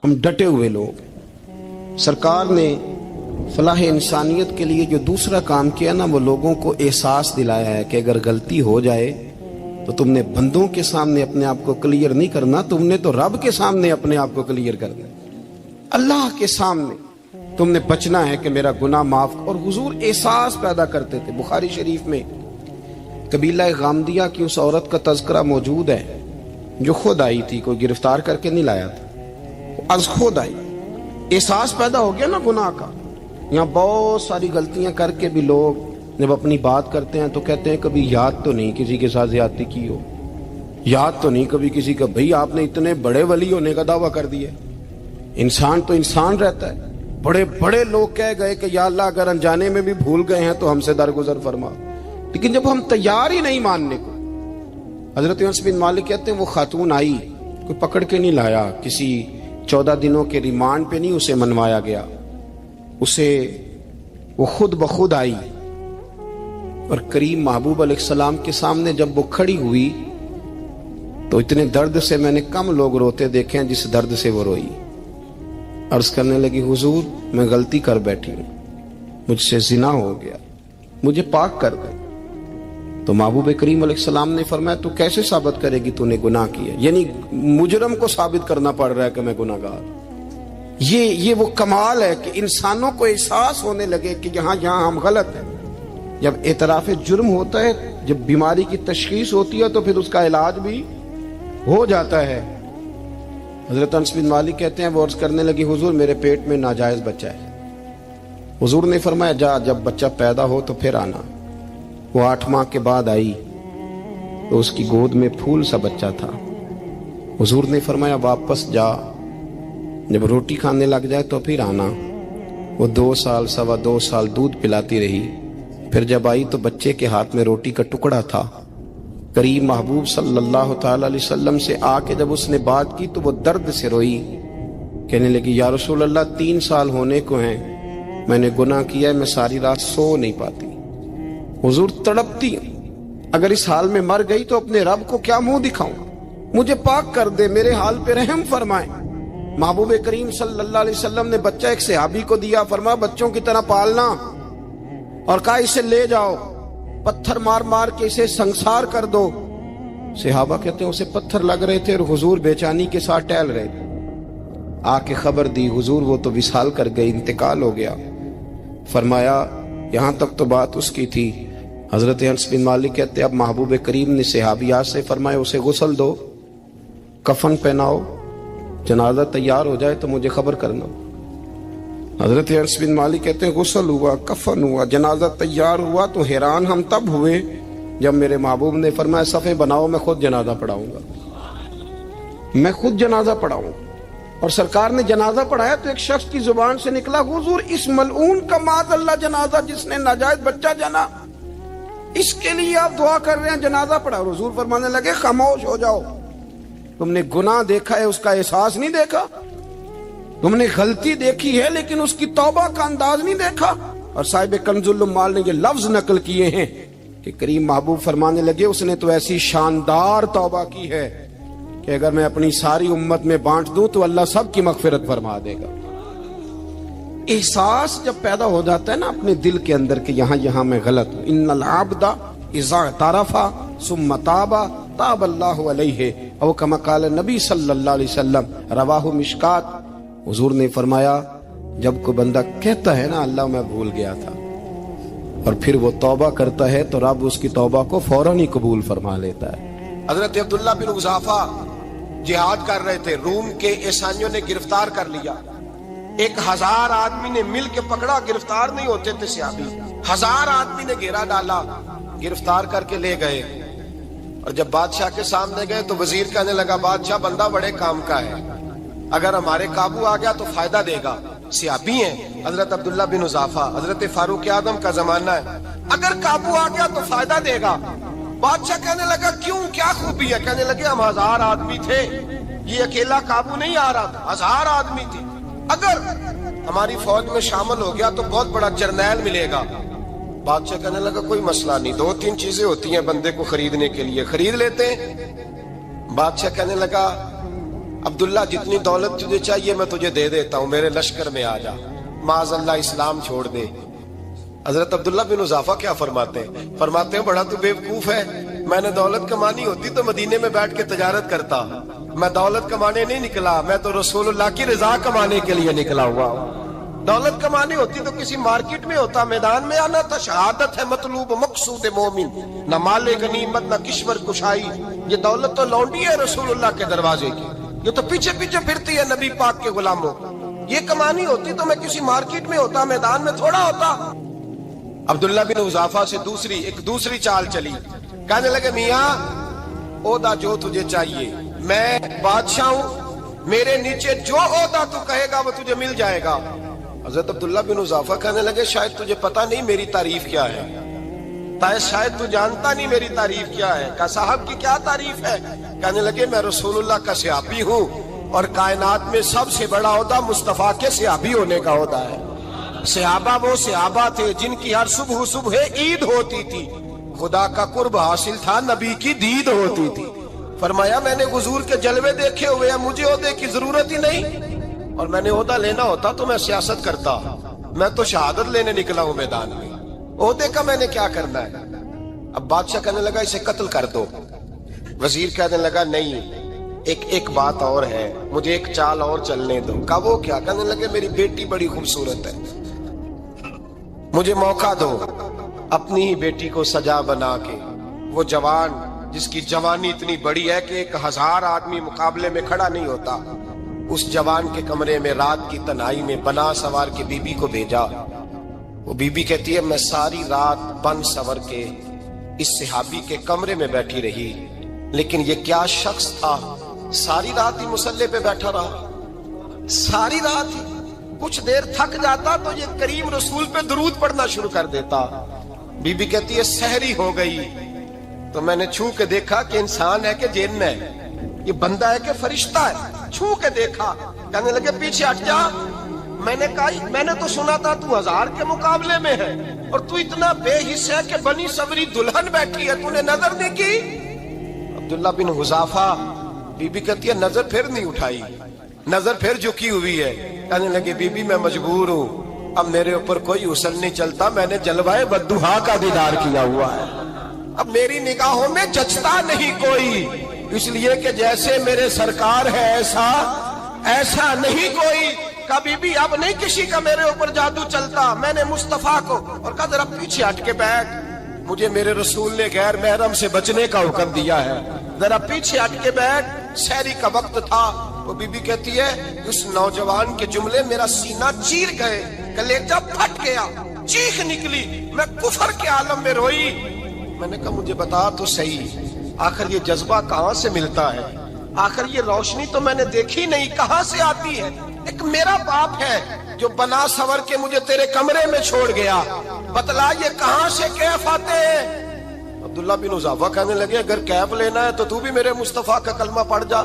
ہم ڈٹے ہوئے لوگ. سرکار نے فلاح انسانیت کے لیے جو دوسرا کام کیا نا، وہ لوگوں کو احساس دلایا ہے کہ اگر غلطی ہو جائے تو تم نے بندوں کے سامنے اپنے آپ کو کلیئر نہیں کرنا، تم نے تو رب کے سامنے اپنے آپ کو کلیئر کرنا، اللہ کے سامنے تم نے بچنا ہے کہ میرا گناہ معاف. اور حضور احساس پیدا کرتے تھے. بخاری شریف میں قبیلہ غامدیہ کی اس عورت کا تذکرہ موجود ہے جو خود آئی تھی، کوئی گرفتار کر کے نہیں لایا تھا، وہ از خود آئی. احساس پیدا ہو گیا نا گناہ کا. یہاں بہت ساری غلطیاں کر کے بھی لوگ جب اپنی بات کرتے ہیں تو کہتے ہیں کبھی یاد تو نہیں کسی کے ساتھ زیادتی کی ہو، یاد تو نہیں کبھی کسی کا. بھئی آپ نے اتنے بڑے ولی ہونے کا دعویٰ کر دیا. انسان تو انسان رہتا ہے. بڑے بڑے لوگ کہہ گئے کہ یا اللہ اگر انجانے میں بھی بھول گئے ہیں تو ہم سے درگزر فرما. لیکن جب ہم تیار ہی نہیں ماننے کو. حضرت انس بن مالک کہتے ہیں وہ خاتون آئی، کوئی پکڑ کے نہیں لایا، کسی 14 دنوں کے ریمانڈ پہ نہیں اسے منوایا گیا، اسے وہ خود بخود آئی. اور کریم محبوب علیہ السلام کے سامنے جب وہ کھڑی ہوئی تو اتنے درد سے میں نے کم لوگ روتے دیکھے ہیں جس درد سے وہ روئی. عرض کرنے لگی حضور میں غلطی کر بیٹھی ہوں، مجھ سے زنا ہو گیا، مجھے پاک کر دیں. تو محبوب کریم علیہ السلام نے فرمایا تو کیسے ثابت کرے گی تو نے گناہ کیا؟ یعنی مجرم کو ثابت کرنا پڑ رہا ہے کہ میں گناہ گار. یہ وہ کمال ہے کہ انسانوں کو احساس ہونے لگے کہ یہاں ہم غلط ہیں. جب اعتراف جرم ہوتا ہے، جب بیماری کی تشخیص ہوتی ہے تو پھر اس کا علاج بھی ہو جاتا ہے. حضرت انس بن مالک کہتے ہیں وہ عرض کرنے لگی حضور میرے پیٹ میں ناجائز بچہ ہے. حضور نے فرمایا جا جب بچہ پیدا ہو تو پھر آنا. وہ 8 ماہ کے بعد آئی تو اس کی گود میں پھول سا بچہ تھا. حضور نے فرمایا واپس جا، جب روٹی کھانے لگ جائے تو پھر آنا. وہ 2 سال 2.25 سال دودھ پلاتی رہی. پھر جب آئی تو بچے کے ہاتھ میں روٹی کا ٹکڑا تھا. کریم محبوب صلی اللہ تعالی علیہ وسلم سے آ کے جب اس نے بات کی تو وہ درد سے روئی، کہنے لگی یا رسول اللہ 3 سال ہونے کو ہیں، میں نے گناہ کیا ہے، میں ساری رات سو نہیں پاتی. حضور تڑپتی اگر اس حال میں مر گئی تو اپنے رب کو کیا منہ دکھاؤں، مجھے پاک کر دے، میرے حال پہ رحم فرمائے. محبوب کریم صلی اللہ علیہ وسلم نے بچہ ایک صحابی کو دیا، فرمایا بچوں کی طرح پالنا، اور کہا اسے لے جاؤ، پتھر مار مار کے اسے سنسار کر دو. صحابہ کہتے ہیں اسے پتھر لگ رہے تھے اور حضور بے چینی کے ساتھ ٹہل رہے تھے. آ کے خبر دی حضور وہ تو وصال کر گئی، انتقال ہو گیا. فرمایا یہاں تک تو بات اس کی تھی. حضرت انس بن مالک کہتے اب محبوب کریم نے صحابیات سے فرمایا اسے غسل دو، کفن پہناؤ، جنازہ تیار ہو جائے تو مجھے خبر کرنا. حضرت انس بن مالک کہتے ہیں غسل ہوا، کفن ہوا، جنازہ تیار ہوا تو حیران ہم تب ہوئے جب میرے محبوب نے فرمایا صفے بناؤ میں خود جنازہ پڑھاؤں گا، میں خود جنازہ پڑھاؤں. اور سرکار نے جنازہ پڑھایا تو ایک شخص کی زبان سے نکلا حضور اس ملعون کا معاذ اللہ جنازہ جس نے ناجائز بچہ جنا، اس کے لیے آپ دعا کر رہے ہیں، جنازہ پڑھا. حضور فرمانے لگے خاموش ہو جاؤ، تم نے گناہ دیکھا ہے اس کا احساس نہیں دیکھا، تم نے غلطی دیکھی ہے لیکن اس کی توبہ کا انداز نہیں دیکھا. اور صاحب کنز العمال نے یہ لفظ نقل کیے ہیں کہ کریم محبوب فرمانے لگے اس نے تو ایسی شاندار توبہ کی ہے کہ اگر میں اپنی ساری امت میں بانٹ دوں تو اللہ سب کی مغفرت فرما دے گا. احساس جب پیدا ہو جاتا ہے نا اپنے دل کے اندر کہ یہاں میں غلط ہوں. ان العبد اذا اعترف ثم تاب تاب اللہ علیہ او کما قال نبی صلی اللہ علیہ وسلم، رواہ مشکات. حضور نے فرمایا جب کوئی بندہ کہتا ہے نا اللہ میں بھول گیا تھا اور پھر وہ توبہ کرتا ہے تو رب اس کی توبہ کو فوراً ہی قبول فرما لیتا ہے. حضرت عبداللہ بن حذافہ جہاد کر رہے تھے، روم کے عیسائیوں نے گرفتار کر لیا. 1000 آدمی نے مل کے پکڑا، گرفتار نہیں ہوتے تھے صحابی. 1000 آدمی نے گھیرا ڈالا، گرفتار کر کے لے گئے. اور جب بادشاہ کے سامنے گئے تو وزیر کہنے لگا بادشاہ بندہ بڑے کام کا ہے، اگر ہمارے قابو آ گیا تو فائدہ دے گا. صحابی ہیں حضرت عبداللہ بن حذافہ، حضرت فاروق اعظم کا زمانہ ہے، اگر قابو آ گیا تو فائدہ دے گا. بادشاہ کہنے لگا کیوں، کیا خوبی ہے؟ کہنے لگے ہم 1000 آدمی تھے، یہ اکیلا قابو نہیں آ رہا تھا، 1000 آدمی تھے، اگر ہماری فوج میں شامل ہو گیا تو بہت بڑا جرنیل ملے گا. بادشاہ کہنے لگا کوئی مسئلہ نہیں، 2-3 چیزیں ہوتی ہیں بندے کو خریدنے کے لیے، خرید لیتے ہیں. بادشاہ کہنے لگا عبداللہ جتنی دولت تجھے چاہیے میں تجھے دے دیتا ہوں، میرے لشکر میں آ جا، معاذ اللہ اسلام چھوڑ دے۔ حضرت عبداللہ بن حذافہ کیا فرماتے ہیں؟ فرماتے ہیں بڑا تو بیوقوف ہے، میں نے دولت کمانی ہوتی تو مدینے میں بیٹھ کے تجارت کرتا، میں دولت کمانے نہیں نکلا، میں تو رسول اللہ کی رضا کمانے کے لیے نکلا ہوا ہوں۔ دولت کمانی ہوتی تو کسی مارکیٹ میں ہوتا، میدان میں آنا تھا۔ شہادت ہے مطلوب مقصود مومن، نہ مال غنیمت نہ کشور کشائی۔ یہ دولت تو لونڈی ہے رسول اللہ کے دروازے کی، یہ تو پیچھے پیچھے پھرتی ہے نبی پاک کے غلاموں۔ یہ کمانی ہوتی تو میں کسی مارکیٹ میں ہوتا، میدان میں تھوڑا ہوتا۔ عبداللہ بن حذافہ سے ایک دوسری چال چلی، کہنے لگے میاں عہدہ جو تجھے چاہیے، میں بادشاہ ہوں، میرے نیچے جو عہدہ تو کہے گا وہ تجھے مل جائے گا۔ حضرت عبداللہ بن حذافہ کہنے لگے شاید تجھے پتہ نہیں میری تعریف کیا ہے، شاید تو جانتا نہیں میری تعریف کیا ہے۔ کہا صاحب کی کیا تعریف ہے؟ کہنے لگے میں رسول اللہ کا صحابی ہوں، اور کائنات میں سب سے بڑا عہدہ مصطفیٰ کے صحابی ہونے کا عہدہ ہے۔ صحابہ وہ صحابہ تھے جن کی ہر صبح عید ہوتی تھی، خدا کا قرب حاصل تھا، نبی کی دید ہوتی تھی۔ فرمایا میں نے حضور کے جلوے دیکھے ہوئے ہیں، مجھے عہدے کی ضرورت ہی نہیں، اور میں نے عہدہ لینا ہوتا تو میں سیاست کرتا، میں تو شہادت لینے نکلا ہوں میدان میں، عہدے کا میں نے کیا کرنا ہے۔ اب بادشاہ کہنے لگا اسے قتل کر دو۔ وزیر کہنے لگا نہیں، ایک بات اور ہے، مجھے ایک چال اور چلنے دو۔ کہا وہ کیا؟ کہنے لگے میری بیٹی بڑی خوبصورت ہے، مجھے موقع دو، اپنی ہی بیٹی کو سجا بنا کے، وہ جوان جس کی جوانی اتنی بڑی ہے کہ 1000 آدمی مقابلے میں کھڑا نہیں ہوتا، اس جوان کے کمرے میں رات کی تنہائی میں بنا سوار کے بی بی کو بھیجا۔ وہ بی بی کہتی ہے میں ساری رات بن سور کے اس صحابی کے کمرے میں بیٹھی رہی، لیکن یہ کیا شخص تھا، ساری رات ہی مسلح پہ بیٹھا رہا، ساری رات ہی، کچھ دیر تھک جاتا تو یہ کریم رسول پہ درود پڑھنا شروع کر دیتا۔ بی بی کہتی ہے سحری ہو گئی تو میں نے چھو کے دیکھا کہ انسان ہے کہ جن ہے، یہ بندہ ہے کہ فرشتہ ہے، چھو کے دیکھا۔ کہنے لگے پیچھے ہٹ جا۔ میں نے کہا میں نے تو سنا تھا تو 1000 کے مقابلے میں ہے، اور تو اتنا بے حس ہے کہ بنی سوری دلہن بیٹھی ہے، تو نے نظر نہیں کی؟ عبداللہ بن حذافہ، بی بی کہتی ہے نظر پھر نہیں اٹھائی، نظر پھر جھکی ہوئی ہے۔ کہنے لگے بی بی میں مجبور ہوں، اب میرے اوپر کوئی حسن نہیں چلتا، میں نے جلوائے بدوہا کا دیدار کیا ہوا ہے، اب میری نگاہوں میں جچتا نہیں کوئی، اس لیے کہ جیسے میرے سرکار ہے ایسا نہیں کوئی۔ کبھی بھی اب نہیں کسی کا میرے اوپر جادو چلتا، میں نے مصطفیٰ کو، اور کہا ذرا پیچھے ہٹ کے بیٹھ، مجھے میرے رسول نے غیر محرم سے بچنے کا حکم دیا ہے، ذرا پیچھے ہٹ کے بیٹھ۔ سحری کا وقت تھا، وہ بی بی کہتی ہے اس نوجوان کے جملے میرا سینہ چیر گئے، کلیجہ پھٹ گیا، چیخ نکلی، میں کفر کے عالم میں روئی۔ میں نے کہا مجھے بتا تو صحیح، آخر یہ جذبہ کہاں سے ملتا ہے، آخر یہ روشنی تو میں نے دیکھی نہیں، کہاں سے آتی ہے؟ ایک میرا باپ ہے جو بنا سور کے مجھے تیرے کمرے میں چھوڑ گیا، بتلا یہ کہاں سے کیف آتے ہیں؟ عبداللہ بن حذافہ کہنے لگے اگر کیف لینا ہے تو تو بھی میرے مصطفیٰ کا کلمہ پڑھ جا،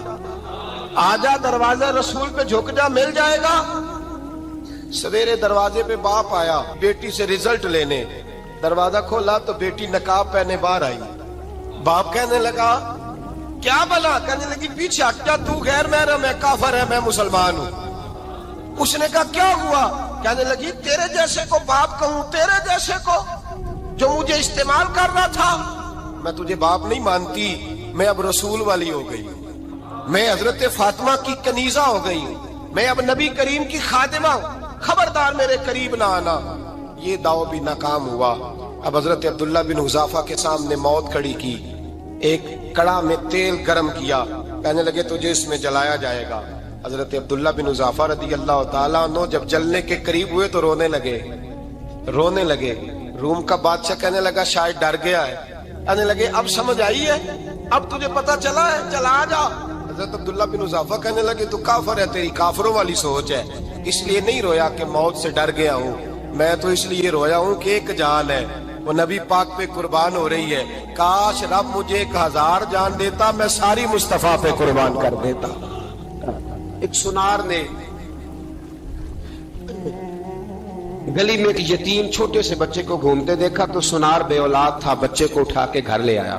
آجا دروازے رسول پہ جھک جا، مل جائے گا۔ سویرے دروازے پہ باپ آیا بیٹی سے رزلٹ لینے، دروازہ کھولا تو بیٹی نقاب پہنے باہر آئی۔ باپ کہنے لگا کیا بلا؟ کہنے لگی پیچھے ہٹ جا، تو غیر محرم ہے، کافر ہے، میں مسلمان ہوں۔ اس نے کہا کیا ہوا؟ کہنے لگی تیرے جیسے کو باپ کہوں، تیرے جیسے کو جو مجھے استعمال کر رہا تھا، میں تجھے باپ نہیں مانتی، میں اب رسول والی ہو گئی، میں حضرت فاطمہ کی کنیزہ ہو گئی، میں اب نبی کریم کی خادمہ ہوں، خبردار میرے قریب نہ آنا۔ یہ داؤ بھی ناکام ہوا۔ اب حضرت عبداللہ بن حذافہ کے سامنے موت کھڑی کی، ایک کڑا میں تیل گرم کیا، کہنے لگے تجھے اس میں جلایا جائے گا۔ حضرت عبداللہ بن حذافہ رضی اللہ تعالیٰ عنہ جب جلنے کے قریب ہوئے تو رونے لگے۔ روم کا بادشاہ کہنے لگا شاید ڈر گیا ہے، کہنے لگے اب سمجھ آئی ہے، اب تجھے پتا چلا ہے، چلا آ جا۔ حضرت عبداللہ بن حذافہ کہنے لگے تو کافر ہے، تیری کافروں والی سوچ ہے، اس لیے نہیں رویا کہ موت سے ڈر گیا ہوں، میں تو اس لیے رویا ہوں کہ ایک جان ہے، وہ نبی پاک پہ قربان ہو رہی ہے، کاش رب مجھے 1000 جان دیتا، میں ساری مصطفیٰ پہ قربان کر دیتا۔ ایک سنار نے گلی میں ایک یتیم چھوٹے سے بچے کو گھومتے دیکھا تو سنار بے اولاد تھا، بچے کو اٹھا کے گھر لے آیا،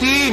3,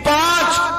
5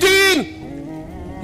3,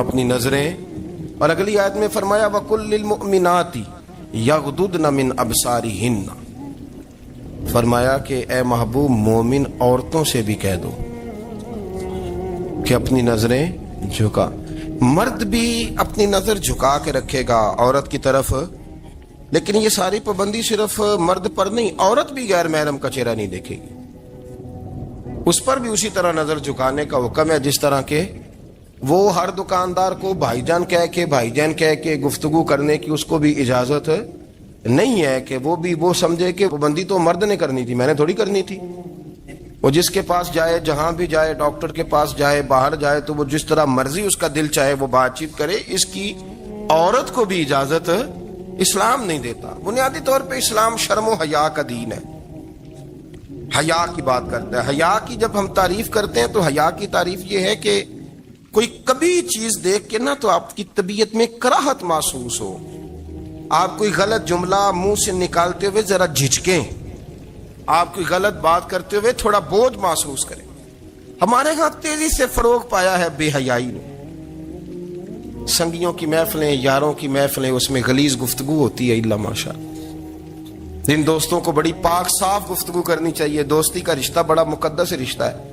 اپنی نظریں. اور اگلی آیت میں فرمایا وَقُلْ لِلْمُؤْمِنَاتِ يَغْضُضْنَ مِنْ أَبْصَارِهِنَّ. فرمایا کہ اے محبوب مومن عورتوں سے بھی کہہ دو کہ اپنی نظریں جھکا. مرد بھی اپنی نظر جھکا کے رکھے گا عورت کی طرف، لیکن یہ ساری پابندی صرف مرد پر نہیں، عورت بھی غیر محرم کا چہرہ نہیں دیکھے گی، اس پر بھی اسی طرح نظر جھکانے کا حکم ہے جس طرح کہ وہ ہر دکاندار کو بھائی جان کہہ کے گفتگو کرنے کی اس کو بھی اجازت نہیں ہے کہ وہ سمجھے کہ پابندی تو مرد نے کرنی تھی، میں نے تھوڑی کرنی تھی. وہ جس کے پاس جائے، جہاں بھی جائے، ڈاکٹر کے پاس جائے، باہر جائے، تو وہ جس طرح مرضی اس کا دل چاہے وہ بات چیت کرے. اس کی عورت کو بھی اجازت اسلام نہیں دیتا. بنیادی طور پہ اسلام شرم و حیا کا دین ہے، حیا کی بات کرتا ہے. حیا کی جب ہم تعریف کرتے ہیں تو حیا کی تعریف یہ ہے کہ کوئی کبھی چیز دیکھ کے نا تو آپ کی طبیعت میں کراہت محسوس ہو، آپ کوئی غلط جملہ منہ سے نکالتے ہوئے ذرا جھجکیں، آپ کوئی غلط بات کرتے ہوئے تھوڑا بوجھ محسوس کریں. ہمارے ہاں تیزی سے فروغ پایا ہے بے حیائی نے. سنگیوں کی محفلیں، یاروں کی محفلیں، اس میں غلیظ گفتگو ہوتی ہے الا ماشاء. جن دوستوں کو بڑی پاک صاف گفتگو کرنی چاہیے. دوستی کا رشتہ بڑا مقدس رشتہ ہے.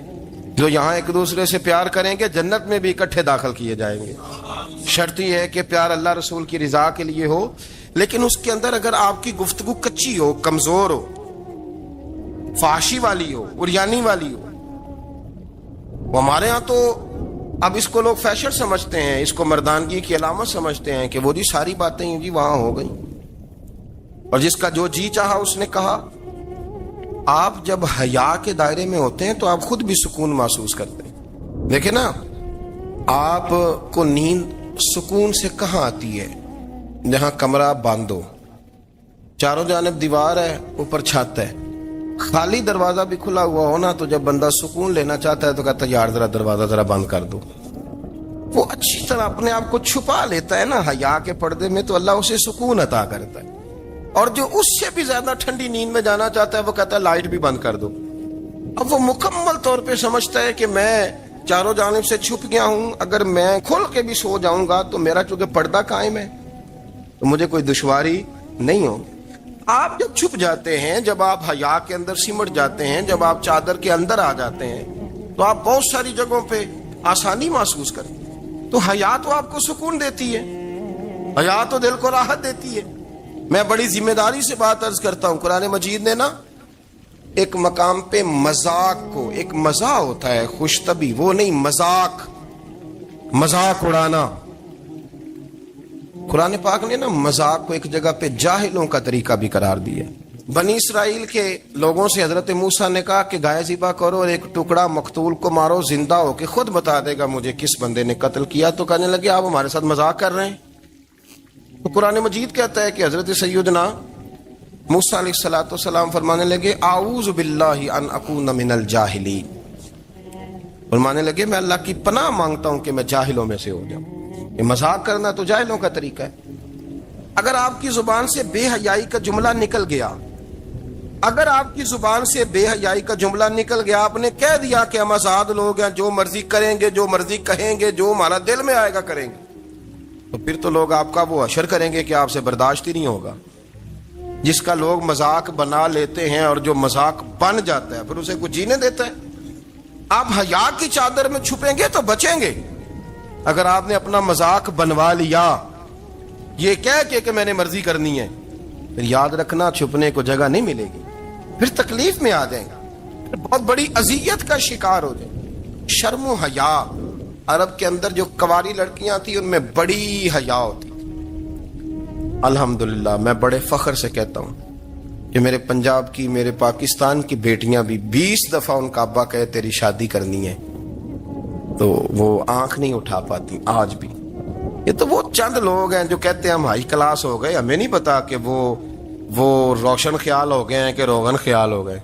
جو یہاں ایک دوسرے سے پیار کریں گے جنت میں بھی اکٹھے داخل کیے جائیں گے. شرط یہ ہے کہ پیار اللہ رسول کی رضا کے لیے ہو، لیکن اس کے اندر اگر آپ کی گفتگو کچی ہو، کمزور ہو، فحاشی والی ہو، عریانی والی ہو. وہ ہمارے ہاں تو اب اس کو لوگ فیشن سمجھتے ہیں، اس کو مردانگی کی علامت سمجھتے ہیں کہ وہ جی ساری باتیں جی وہاں ہو گئی اور جس کا جو جی چاہا اس نے کہا. آپ جب حیا کے دائرے میں ہوتے ہیں تو آپ خود بھی سکون محسوس کرتے ہیں. دیکھیں نا، آپ کو نیند سکون سے کہاں آتی ہے؟ جہاں کمرہ بند ہو، چاروں جانب دیوار ہے، اوپر چھت ہے، خالی دروازہ بھی کھلا ہوا ہونا تو جب بندہ سکون لینا چاہتا ہے تو کہتا ہے یار ذرا دروازہ ذرا بند کر دو. وہ اچھی طرح اپنے آپ کو چھپا لیتا ہے نا حیا کے پردے میں، تو اللہ اسے سکون عطا کرتا ہے. اور جو اس سے بھی زیادہ ٹھنڈی نیند میں جانا چاہتا ہے وہ کہتا ہے لائٹ بھی بند کر دو. اب وہ مکمل طور پہ سمجھتا ہے کہ میں چاروں جانب سے چھپ گیا ہوں، اگر میں کھل کے بھی سو جاؤں گا تو میرا چونکہ پردہ قائم ہے تو مجھے کوئی دشواری نہیں ہو. آپ جب چھپ جاتے ہیں، جب آپ حیا کے اندر سمٹ جاتے ہیں، جب آپ چادر کے اندر آ جاتے ہیں تو آپ بہت ساری جگہوں پہ آسانی محسوس کرتے ہیں. تو حیا تو آپ کو سکون دیتی ہے، حیا تو دل کو راحت دیتی ہے. میں بڑی ذمہ داری سے بات عرض کرتا ہوں، قرآن مجید نے نا ایک مقام پہ مذاق کو، ایک مزاح ہوتا ہے خوش طبی، وہ نہیں مذاق اڑانا. قرآن پاک نے نا مذاق کو ایک جگہ پہ جاہلوں کا طریقہ بھی قرار دیا. بنی اسرائیل کے لوگوں سے حضرت موسیٰ نے کہا کہ گائے ذبح کرو اور ایک ٹکڑا مقتول کو مارو، زندہ ہو کے خود بتا دے گا مجھے کس بندے نے قتل کیا. تو کہنے لگے آپ ہمارے ساتھ مذاق کر رہے ہیں. تو قرآن مجید کہتا ہے کہ حضرت سیدنا موسیٰ علیہ السلام فرمانے لگے اعوذ باللہ ان اکون من الجاہلین. فرمانے لگے میں اللہ کی پناہ مانگتا ہوں کہ میں جاہلوں میں سے ہو جاؤں. یہ مذاق کرنا تو جاہلوں کا طریقہ ہے. اگر آپ کی زبان سے بے حیائی کا جملہ نکل گیا، اگر آپ کی زبان سے بے حیائی کا جملہ نکل گیا، آپ نے کہہ دیا کہ ہم آزاد لوگ ہیں، جو مرضی کریں گے، جو مرضی کہیں گے، جو ہمارا دل میں آئے گا کریں گے، تو پھر تو لوگ آپ کا وہ حشر کریں گے کہ آپ سے برداشت ہی نہیں ہوگا. جس کا لوگ مذاق بنا لیتے ہیں اور جو مذاق بن جاتا ہے پھر اسے کچھ جینے دیتا ہے. آپ حیا کی چادر میں چھپیں گے تو بچیں گے. اگر آپ نے اپنا مذاق بنوا لیا یہ کہہ کے کہ میں نے مرضی کرنی ہے، پھر یاد رکھنا چھپنے کو جگہ نہیں ملے گی، پھر تکلیف میں آ جائیں گے، پھر بہت بڑی اذیت کا شکار ہو جائیں. شرم و حیا، عرب کے اندر جو کنواری لڑکیاں تھیں ان میں بڑی حیا ہوتی. الحمدللہ میں بڑے فخر سے کہتا ہوں کہ میرے پنجاب کی، میرے پاکستان کی بیٹیاں بھی 20 دفعہ ان کا ابا کہے تیری شادی کرنی ہے تو وہ آنکھ نہیں اٹھا پاتی آج بھی. یہ تو وہ چند لوگ ہیں جو کہتے ہیں ہم ہائی کلاس ہو گئے، ہمیں نہیں پتا کہ وہ روشن خیال ہو گئے ہیں کہ روغن خیال ہو گئے،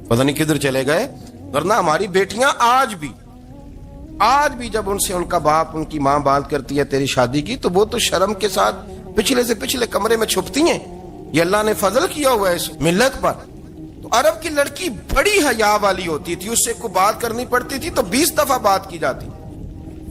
پتہ نہیں کدھر چلے گئے. ورنہ ہماری بیٹیاں آج بھی جب ان سے ان کا باپ، ان کی ماں بات کرتی ہے تیری شادی کی تو وہ تو شرم کے ساتھ پچھلے سے پچھلے کمرے میں چھپتی ہیں. یہ اللہ نے فضل کیا ہوا ہے اس ملت پر. تو عرب کی لڑکی بڑی حیا والی ہوتی تھی، اس سے کوئی بات کرنی پڑتی تھی تو 20 دفعہ بات کی جاتی.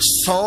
100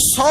100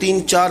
3-4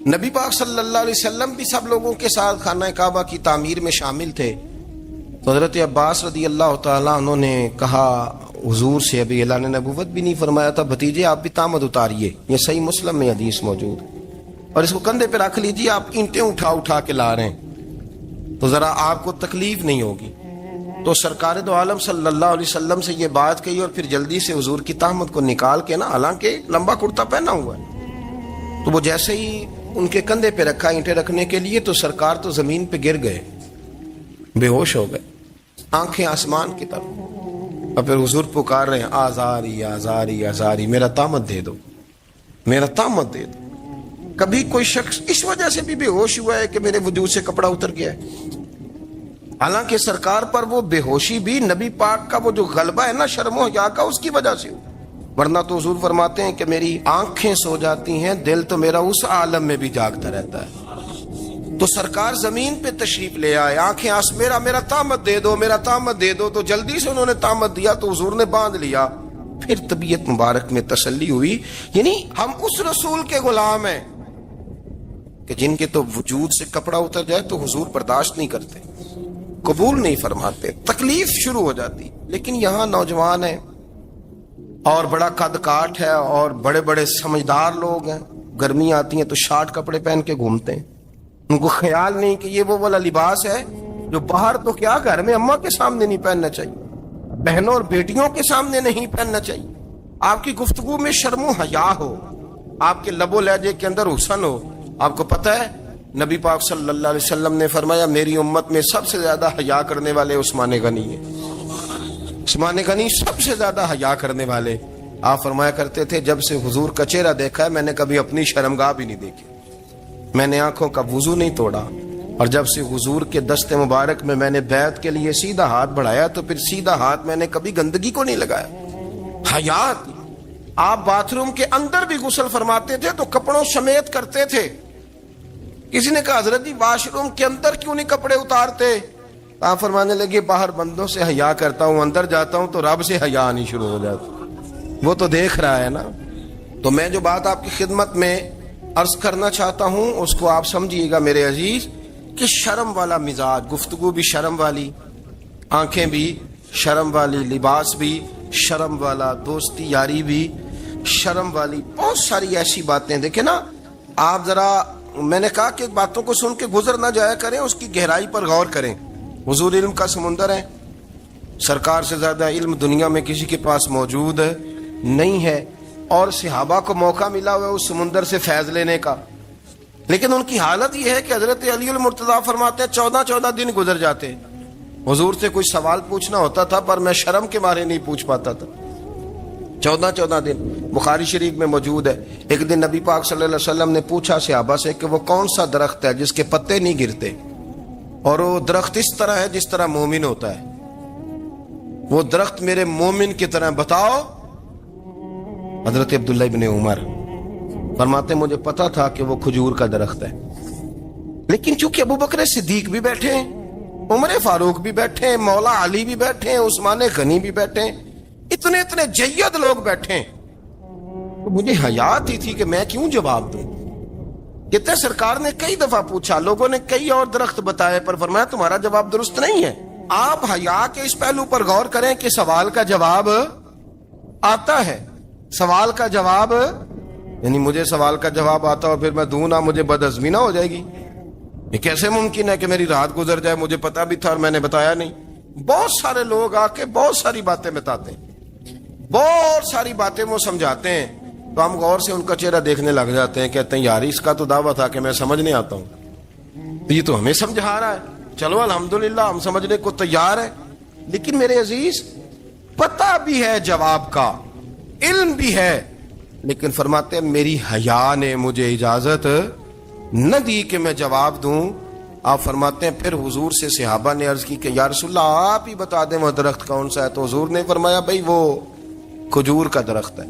نبی پاک صلی اللہ علیہ وسلم بھی سب لوگوں کے ساتھ خانہ کعبہ کی تعمیر میں شامل تھے. تو حضرت عباس رضی اللہ تعالیٰ انہوں نے کہا حضور سے, ابھی اعلان نبوت بھی نہیں فرمایا تھا, بھتیجے آپ بھی تامد اتاریے, یہ صحیح مسلم میں حدیث موجود, اور اس کو کندھے پہ رکھ لیجیے, آپ اینٹیں اٹھا اٹھا کے لا رہے ہیں تو ذرا آپ کو تکلیف نہیں ہوگی. تو سرکار دو عالم صلی اللہ علیہ وسلم سے یہ بات کہی, اور پھر جلدی سے حضور کی تہمت کو نکال کے نا, حالانکہ لمبا کرتا پہنا ہوا ہے, تو وہ جیسے ہی ان کے کندھے پہ رکھا اینٹیں رکھنے کے لیے, تو سرکار تو زمین پہ گر گئے, بے ہوش ہو گئے, آنکھیں آسمان کی طرف, اور پھر حضور پکار رہے ہیں آزاری آزاری آزاری, میرا تامت دے دو, میرا تامت دے دو. کبھی کوئی شخص اس وجہ سے بھی بے ہوش ہوا ہے کہ میرے وجود سے کپڑا اتر گیا ہے؟ حالانکہ سرکار پر وہ بے ہوشی بھی نبی پاک کا وہ جو غلبہ ہے نا شرم و حیا کا, اس کی وجہ سے, ورنہ تو حضور فرماتے ہیں کہ میری آنکھیں سو جاتی ہیں, دل تو میرا اس عالم میں بھی جاگتا رہتا ہے. تو سرکار زمین پہ تشریف لے آئے, آنکھیں میرا تامت دے دو, میرا تامت دے دو. تو جلدی سے انہوں نے تامت دیا تو حضور نے باندھ لیا. پھر طبیعت مبارک میں تسلی ہوئی, یعنی ہم اس رسول کے غلام ہیں کہ جن کے تو وجود سے کپڑا اتر جائے تو حضور برداشت نہیں کرتے, قبول نہیں فرماتے, تکلیف شروع ہو جاتی. لیکن یہاں نوجوان ہیں اور بڑا قد کاٹ ہے اور بڑے بڑے سمجھدار لوگ ہیں, گرمی آتی ہیں تو شارٹ کپڑے پہن کے گھومتے ہیں. ان کو خیال نہیں کہ یہ وہ والا لباس ہے جو باہر تو کیا گھر میں اماں کے سامنے نہیں پہننا چاہیے, بہنوں اور بیٹیوں کے سامنے نہیں پہننا چاہیے. آپ کی گفتگو میں شرم و حیا ہو, آپ کے لب و لہجے کے اندر حسن ہو. آپ کو پتہ ہے نبی پاک صلی اللہ علیہ وسلم نے فرمایا میری امت میں سب سے زیادہ حیا کرنے والے عثمان غنی ہیں. عثمان غنی سب سے زیادہ حیا کرنے والے. آپ فرمایا کرتے تھے جب سے حضور کا چہرہ دیکھا ہے میں نے کبھی اپنی شرمگاہ بھی نہیں دیکھی, میں نے آنکھوں کا وضو نہیں توڑا, اور جب سے حضور کے دست مبارک میں میں نے بیعت کے لیے سیدھا ہاتھ بڑھایا تو پھر سیدھا ہاتھ میں نے کبھی گندگی کو نہیں لگایا. حیا تھی. آپ باتھ روم کے اندر بھی غسل فرماتے تھے تو کپڑوں سمیت کرتے تھے. کسی نے کہا حضرت جی واش روم کے اندر کیوں نہیں کپڑے اتارتے؟ آپ فرمانے لگے باہر بندوں سے حیا کرتا ہوں, اندر جاتا ہوں تو رب سے حیا آنی شروع ہو جاتی, وہ تو دیکھ رہا ہے نا. تو میں جو بات آپ کی خدمت میں عرض کرنا چاہتا ہوں اس کو آپ سمجھیے گا میرے عزیز, کہ شرم والا مزاج, گفتگو بھی شرم والی, آنکھیں بھی شرم والی, لباس بھی شرم والا, دوستی یاری بھی شرم والی, بہت ساری ایسی باتیں. دیکھیں نا آپ ذرا, میں نے کہا کہ باتوں کو سن کے گزر نہ جایا کریں, اس کی گہرائی پر غور کریں. حضور علم کا سمندر ہے, سرکار سے زیادہ علم دنیا میں کسی کے پاس موجود نہیں ہے, اور صحابہ کو موقع ملا ہوا ہے اس سمندر سے فیض لینے کا. لیکن ان کی حالت یہ ہے کہ حضرت علی المرتضیٰ فرماتے ہیں 14 دن گزر جاتے, حضور سے کوئی سوال پوچھنا ہوتا تھا پر میں شرم کے مارے نہیں پوچھ پاتا تھا. 14 دن بخاری شریف میں موجود ہے. ایک دن نبی پاک صلی اللہ علیہ وسلم نے پوچھا صحابہ سے کہ وہ کون سا درخت ہے جس کے پتے نہیں گرتے, اور وہ درخت اس طرح ہے جس طرح مومن ہوتا ہے, وہ درخت میرے مومن کی طرح بتاؤ. حضرت عبداللہ ابن عمر فرماتے مجھے پتا تھا کہ وہ کھجور کا درخت ہے, لیکن چونکہ ابو بکر صدیق بھی بیٹھے ہیں, عمر فاروق بھی بیٹھے ہیں, مولا علی بھی بیٹھے ہیں, عثمان غنی بھی بیٹھے ہیں, اتنے جید لوگ بیٹھے ہیں, تو مجھے حیا آتی تھی کہ میں کیوں جواب دوں. کہتے سرکار نے کئی دفعہ پوچھا, لوگوں نے کئی اور درخت بتائے, پر فرمایا تمہارا جواب درست نہیں ہے. آپ حیا کے اس پہلو پر غور کریں کہ سوال کا جواب آتا ہے, سوال کا جواب, یعنی مجھے سوال کا جواب آتا اور پھر میں دوں نہ, مجھے بدعزمی نہ ہو جائے گی. یہ کیسے ممکن ہے کہ میری رات گزر جائے, مجھے پتا بھی تھا اور میں نے بتایا نہیں. بہت سارے لوگ آ کے بہت ساری باتیں بتاتے ہیں, بہت ساری باتیں وہ سمجھاتے ہیں, تو ہم غور سے ان کا چہرہ دیکھنے لگ جاتے ہیں, کہتے ہیں یار اس کا تو دعویٰ تھا کہ میں سمجھنے آتا ہوں, تو یہ تو ہمیں سمجھا رہا ہے, چلو الحمدللہ ہم سمجھنے کو تیار ہیں. لیکن میرے عزیز پتہ بھی ہے جواب کا, علم بھی ہے, لیکن فرماتے ہیں میری حیا نے مجھے اجازت نہ دی کہ میں جواب دوں. آپ فرماتے ہیں پھر حضور سے صحابہ نے عرض کی کہ یا رسول اللہ آپ ہی بتا دیں وہ درخت کون سا ہے. تو حضور نے فرمایا بھائی وہ کھجور کا درخت ہے.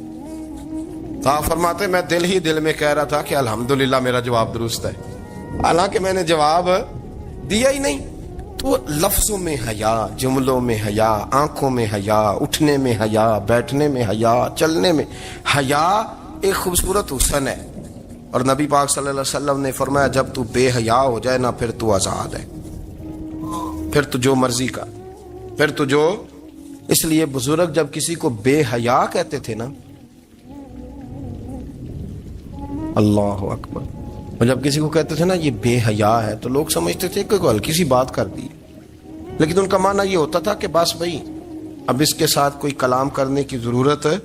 تو آپ فرماتے ہیں میں دل میں کہہ رہا تھا کہ الحمدللہ میرا جواب درست ہے, حالانکہ میں نے جواب دیا ہی نہیں. تو لفظوں میں حیا, جملوں میں حیا, آنکھوں میں حیا, اٹھنے میں حیا, بیٹھنے میں حیا, چلنے میں حیا ایک خوبصورت حسن ہے. اور نبی پاک صلی اللہ علیہ وسلم نے فرمایا جب تو بے حیا ہو جائے نا پھر تو آزاد ہے، پھر تو جو مرضی کا، پھر تو جو. اس لیے بزرگ جب کسی کو بے حیا کہتے تھے نا، اللہ اکبر، اور جب کسی کو کہتے تھے نا یہ بے حیا ہے تو لوگ سمجھتے تھے کہ کوئی ہلکی سی بات کر دی، لیکن ان کا معنی یہ ہوتا تھا کہ بس بھائی اب اس کے ساتھ کوئی کلام کرنے کی ضرورت ہے،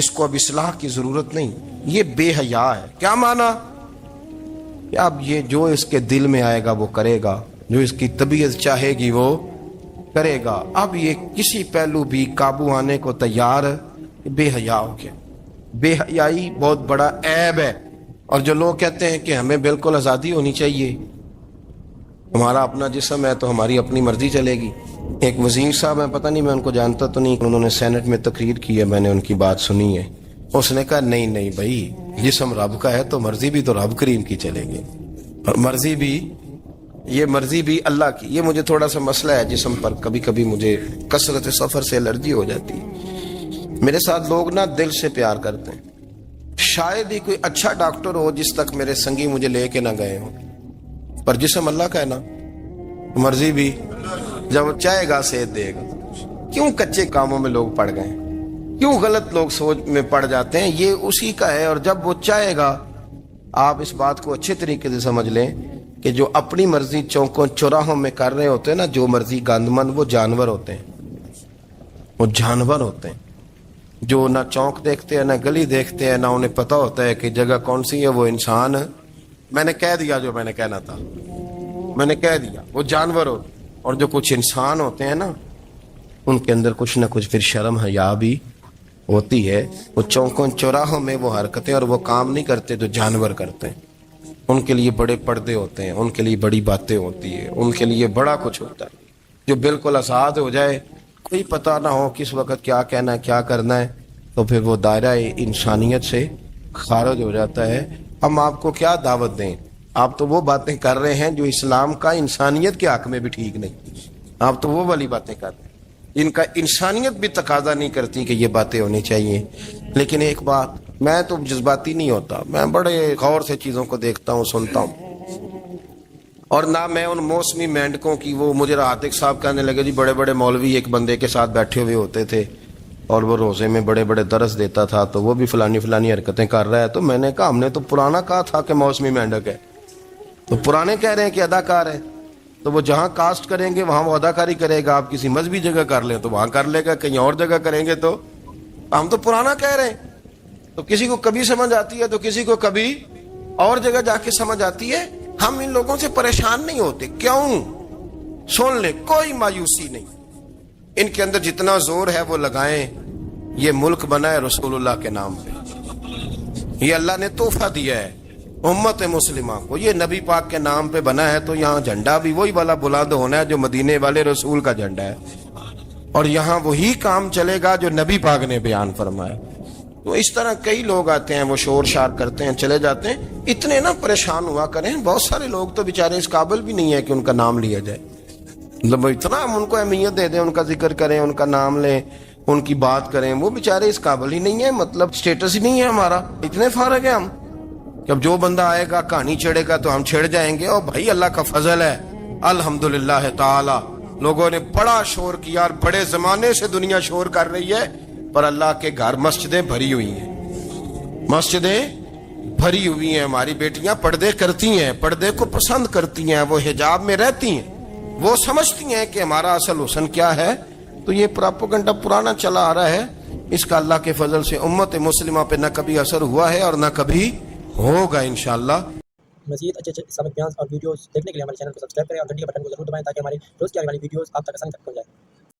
اس کو اب اصلاح کی ضرورت نہیں، یہ بے حیا ہے. کیا معنی کہ اب یہ جو اس کے دل میں آئے گا وہ کرے گا، جو اس کی طبیعت چاہے گی وہ کرے گا، اب یہ کسی پہلو بھی قابو آنے کو تیار ہے، بے حیا ہو گیا. بے حیائی بہت بڑا عیب ہے. اور جو لوگ کہتے ہیں کہ ہمیں بالکل آزادی ہونی چاہیے، ہمارا اپنا جسم ہے تو ہماری اپنی مرضی چلے گی. ایک وزیر صاحب ہیں، پتہ نہیں میں ان کو جانتا تو نہیں، انہوں نے سینٹ میں تقریر کی ہے، میں نے ان کی بات سنی ہے. اس نے کہا نہیں بھائی، جسم رب کا ہے تو مرضی بھی تو رب کریم کی چلے گی، اور مرضی بھی اللہ کی. یہ مجھے تھوڑا سا مسئلہ ہے جسم پر، کبھی کبھی مجھے کثرت سفر سے الرجی ہو جاتی ہے. میرے ساتھ لوگ نا دل سے پیار کرتے ہیں، شاید ہی کوئی اچھا ڈاکٹر ہو جس تک میرے سنگی مجھے لے کے نہ گئے ہوں، پر جسم اللہ کا ہے نا، مرضی بھی جب چاہے گا صحت دے گا. کیوں کچے کاموں میں لوگ پڑ گئے، کیوں غلط لوگ سوچ میں پڑ جاتے ہیں؟ یہ اسی کا ہے. اور جب وہ چاہے گا، آپ اس بات کو اچھے طریقے سے سمجھ لیں کہ جو اپنی مرضی چوکوں چوراہوں میں کر رہے ہوتے ہیں نا، جو مرضی گاندمند، وہ جانور ہوتے ہیں، وہ جانور ہوتے ہیں جو نہ چونک دیکھتے ہیں، نہ گلی دیکھتے ہیں، نہ انہیں پتہ ہوتا ہے کہ جگہ کون سی ہے. وہ انسان، میں نے کہہ دیا جو میں نے کہنا تھا، میں نے کہہ دیا، وہ جانور ہوتے. اور جو کچھ انسان ہوتے ہیں نا، ان کے اندر کچھ نہ کچھ پھر شرم حیا بھی ہوتی ہے. وہ چوکوں چوراہوں میں وہ حرکتیں اور وہ کام نہیں کرتے جو جانور کرتے ہیں. ان کے لیے بڑے پردے ہوتے ہیں، ان کے لیے بڑی باتیں ہوتی ہے، ان کے لیے بڑا کچھ ہوتا ہے. جو بالکل آزاد ہو جائے، کوئی پتہ نہ ہو کس وقت کیا کہنا ہے کیا کرنا ہے، تو پھر وہ دائرہ انسانیت سے خارج ہو جاتا ہے. ہم آپ کو کیا دعوت دیں؟ آپ تو وہ باتیں کر رہے ہیں جو اسلام کا انسانیت کے حق میں بھی ٹھیک نہیں. آپ تو وہ والی باتیں کر رہے ہیں، ان کا انسانیت بھی تقاضا نہیں کرتی کہ یہ باتیں ہونی چاہیے. لیکن ایک بات، میں تو جذباتی نہیں ہوتا، میں بڑے غور سے چیزوں کو دیکھتا ہوں، سنتا ہوں. اور نہ میں ان موسمی مینڈکوں کی، وہ مجھے عاطق صاحب کہنے لگے جی بڑے بڑے مولوی ایک بندے کے ساتھ بیٹھے ہوئے ہوتے تھے اور وہ روزے میں بڑے بڑے درس دیتا تھا تو وہ بھی فلانی حرکتیں کر رہا ہے. تو میں نے کہا ہم نے تو پرانا کہا تھا کہ موسمی مینڈک ہے، تو پرانے کہہ رہے ہیں کہ اداکار ہے، تو وہ جہاں کاسٹ کریں گے وہاں وہ اداکاری کرے گا. آپ کسی مذہبی جگہ کر لیں تو وہاں کر لے گا، کہیں اور جگہ کریں گے تو ہم تو پرانا کہہ رہے ہیں. تو کسی کو کبھی سمجھ آتی ہے تو کسی کو کبھی اور جگہ جا کے سمجھ آتی ہے. ہم ان لوگوں سے پریشان نہیں ہوتے. کیوں؟ سن لے، کوئی مایوسی نہیں. ان کے اندر جتنا زور ہے وہ لگائیں. یہ ملک بنا ہے رسول اللہ کے نام پہ، یہ اللہ نے تحفہ دیا ہے امت مسلمہ کو. یہ نبی پاک کے نام پہ بنا ہے تو یہاں جھنڈا بھی وہی والا بلند ہونا ہے جو مدینے والے رسول کا جھنڈا ہے، اور یہاں وہی کام چلے گا جو نبی پاک نے بیان فرمایا. تو اس طرح کئی لوگ آتے ہیں، وہ شور شار کرتے ہیں، چلے جاتے ہیں. اتنے نہ پریشان ہوا کریں. بہت سارے لوگ تو بیچارے اس قابل بھی نہیں ہے کہ ان کا نام لیا جائے. مطلب اتنا ہم ان کو اہمیت دے دیں، ان کا ذکر کریں، ان کا نام لیں، ان کی بات کریں. وہ بیچارے اس قابل ہی نہیں ہے، مطلب سٹیٹس ہی نہیں ہے ہمارا. اتنے فارغ ہیں ہم کہ اب جو بندہ آئے گا کہانی چھیڑے گا تو ہم چھیڑ جائیں گے. اور بھائی اللہ کا فضل ہے الحمدللہ تعالی، لوگوں نے بڑا شور کیا اور بڑے زمانے سے دنیا شور کر رہی ہے، پر اللہ کے گھر مسجدیں بھری ہوئی ہیں، مسجدیں بھری ہوئی ہیں. ہماری بیٹیاں پردے کرتی ہیں، پردے کو پسند کرتی ہیں، وہ حجاب میں رہتی ہیں، وہ سمجھتی ہیں کہ ہمارا اصل حسن کیا ہے. تو یہ پراپوگنڈا پرانا چلا آ رہا ہے. اس کا اللہ کے فضل سے امت مسلمہ پہ نہ کبھی اثر ہوا ہے اور نہ کبھی ہوگا انشاءاللہ. مزید اچھے اسلامک بیان اور ویڈیوز دیکھنے کے لیے ہمارے چینل کو سبسکرائب کریں اور گھنٹی کے بٹن کو ضرور دبائیں تاکہ ہماری روز کی آنے والی ویڈیوز آپ تک آسانی تک پہنچ جائے.